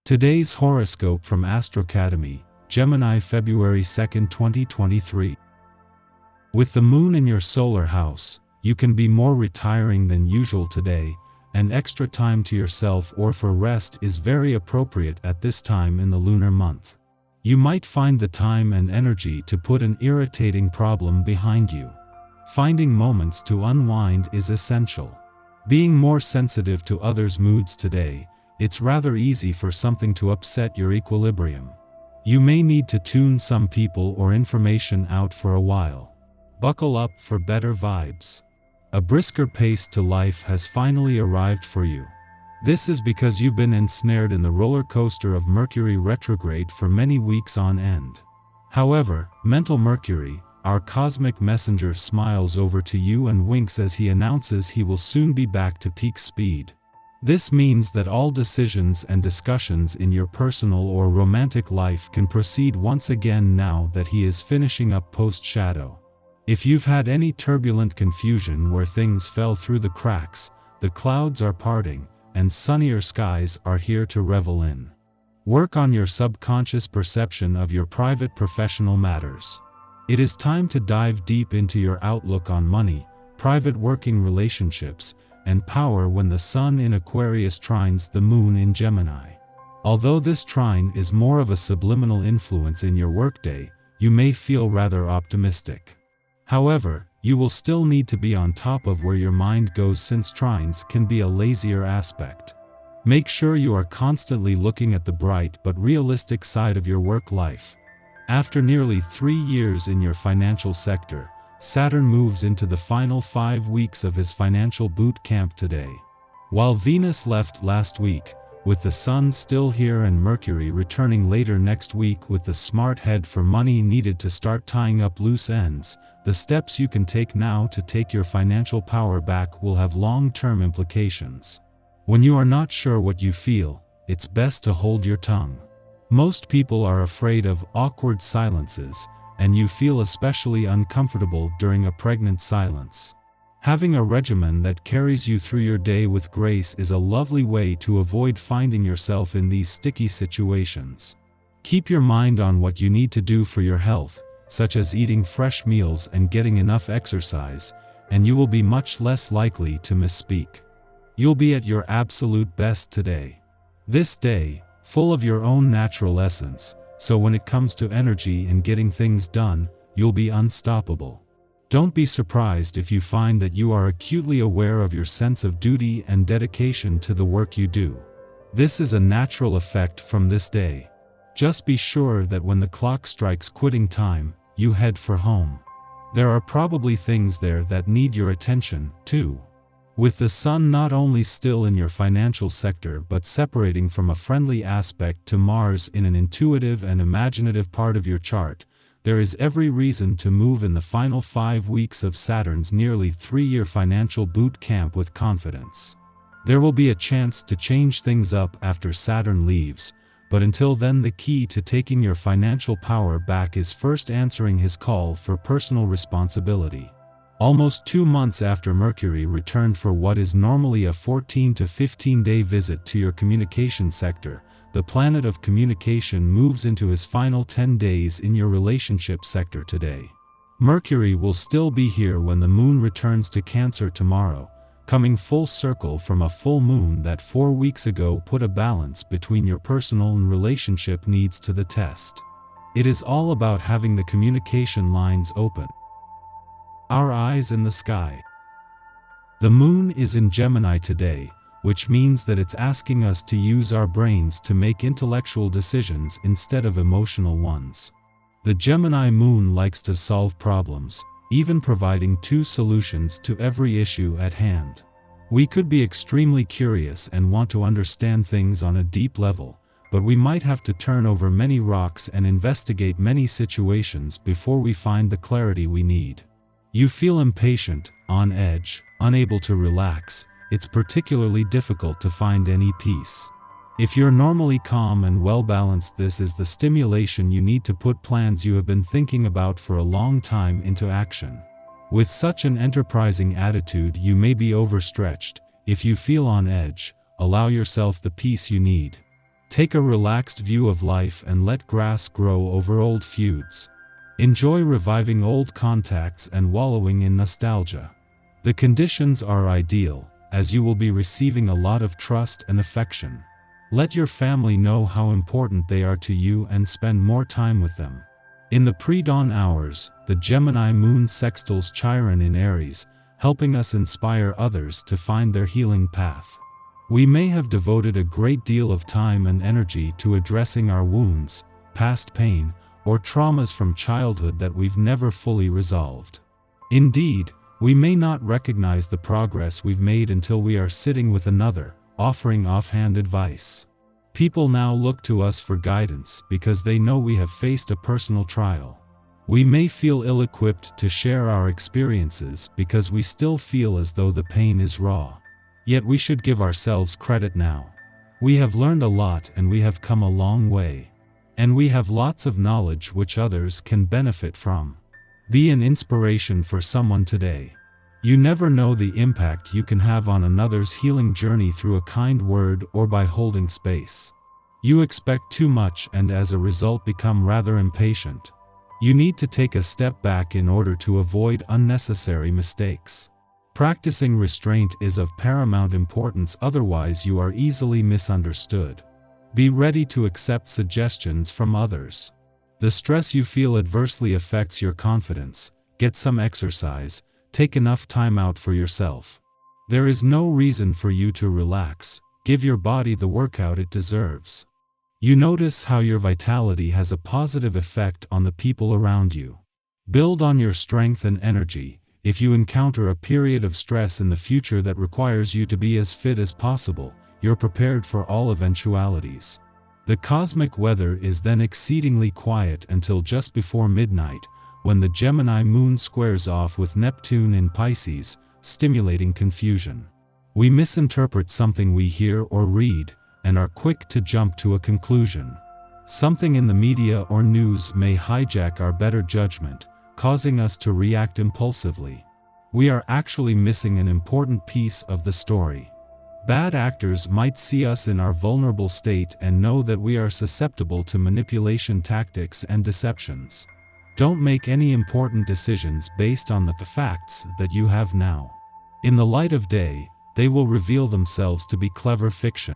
Today's horoscope from Astrocademy, Gemini, February 2, 2023. With the moon in your solar house, you can be more retiring than usual today, and extra time to yourself or for rest is very appropriate at this time in the lunar month. You might find the time and energy to put an irritating problem behind you. Finding moments to unwind is essential. Being more sensitive to others' moods today, it's rather easy for something to upset your equilibrium. You may need to tune some people or information out for a while. Buckle up for better vibes. A brisker pace to life has finally arrived for you. This is because you've been ensnared in the roller coaster of Mercury retrograde for many weeks on end. However, mental Mercury, our cosmic messenger, smiles over to you and winks as he announces he will soon be back to peak speed. This means that all decisions and discussions in your personal or romantic life can proceed once again now that he is finishing up post-shadow. If you've had any turbulent confusion where things fell through the cracks, the clouds are parting, and sunnier skies are here to revel in. Work on your subconscious perception of your private professional matters. It is time to dive deep into your outlook on money, private working relationships, and power when the Sun in Aquarius trines the Moon in Gemini. Although this trine is more of a subliminal influence in your workday, you may feel rather optimistic. However, you will still need to be on top of where your mind goes since trines can be a lazier aspect. Make sure you are constantly looking at the bright but realistic side of your work life. After nearly 3 years in your financial sector, Saturn moves into the final 5 weeks of his financial boot camp today. While Venus left last week, with the Sun still here and Mercury returning later next week with the smart head for money needed to start tying up loose ends, the steps you can take now to take your financial power back will have long-term implications. When you are not sure what you feel, it's best to hold your tongue. Most people are afraid of awkward silences, and you feel especially uncomfortable during a pregnant silence. Having a regimen that carries you through your day with grace is a lovely way to avoid finding yourself in these sticky situations. Keep your mind on what you need to do for your health, such as eating fresh meals and getting enough exercise, and you will be much less likely to misspeak. You'll be at your absolute best today. This day, full of your own natural essence, so when it comes to energy and getting things done, you'll be unstoppable. Don't be surprised if you find that you are acutely aware of your sense of duty and dedication to the work you do. This is a natural effect from this day. Just be sure that when the clock strikes quitting time, you head for home. There are probably things there that need your attention, too. With the Sun not only still in your financial sector but separating from a friendly aspect to Mars in an intuitive and imaginative part of your chart, there is every reason to move in the final 5 weeks of Saturn's nearly 3-year financial boot camp with confidence. There will be a chance to change things up after Saturn leaves, but until then the key to taking your financial power back is first answering his call for personal responsibility. Almost 2 months after Mercury returned for what is normally a 14 to 15-day visit to your communication sector, the planet of communication moves into his final 10 days in your relationship sector today. Mercury will still be here when the Moon returns to Cancer tomorrow, coming full circle from a full moon that 4 weeks ago put a balance between your personal and relationship needs to the test. It is all about having the communication lines open. Our eyes in the sky. The Moon is in Gemini today, which means that it's asking us to use our brains to make intellectual decisions instead of emotional ones. The Gemini Moon likes to solve problems, even providing 2 solutions to every issue at hand. We could be extremely curious and want to understand things on a deep level, but we might have to turn over many rocks and investigate many situations before we find the clarity we need. You feel impatient, on edge, unable to relax. It's particularly difficult to find any peace. If you're normally calm and well-balanced, this is the stimulation you need to put plans you have been thinking about for a long time into action. With such an enterprising attitude, you may be overstretched. If you feel on edge, allow yourself the peace you need. Take a relaxed view of life and let grass grow over old feuds. Enjoy reviving old contacts and wallowing in nostalgia. The conditions are ideal, as you will be receiving a lot of trust and affection. Let your family know how important they are to you and spend more time with them. In the pre-dawn hours, the Gemini moon sextiles Chiron in Aries, helping us inspire others to find their healing path. We may have devoted a great deal of time and energy to addressing our wounds, past pain, or traumas from childhood that we've never fully resolved. Indeed, we may not recognize the progress we've made until we are sitting with another, offering offhand advice. People now look to us for guidance because they know we have faced a personal trial. We may feel ill-equipped to share our experiences because we still feel as though the pain is raw. Yet we should give ourselves credit now. We have learned a lot and we have come a long way. And we have lots of knowledge which others can benefit from. Be an inspiration for someone today. You never know the impact you can have on another's healing journey through a kind word or by holding space. You expect too much and as a result become rather impatient. You need to take a step back in order to avoid unnecessary mistakes. Practicing restraint is of paramount importance, otherwise you are easily misunderstood. Be ready to accept suggestions from others. The stress you feel adversely affects your confidence. Get some exercise. Take enough time out for yourself. There is no reason for you to relax. Give your body the workout it deserves. You notice how your vitality has a positive effect on the people around you. Build on your strength and energy. If you encounter a period of stress in the future that requires you to be as fit as possible, you're prepared for all eventualities. The cosmic weather is then exceedingly quiet until just before midnight, when the Gemini moon squares off with Neptune in Pisces, stimulating confusion. We misinterpret something we hear or read, and are quick to jump to a conclusion. Something in the media or news may hijack our better judgment, causing us to react impulsively. We are actually missing an important piece of the story. Bad actors might see us in our vulnerable state and know that we are susceptible to manipulation tactics and deceptions. Don't make any important decisions based on the facts that you have now. In the light of day, they will reveal themselves to be clever fiction.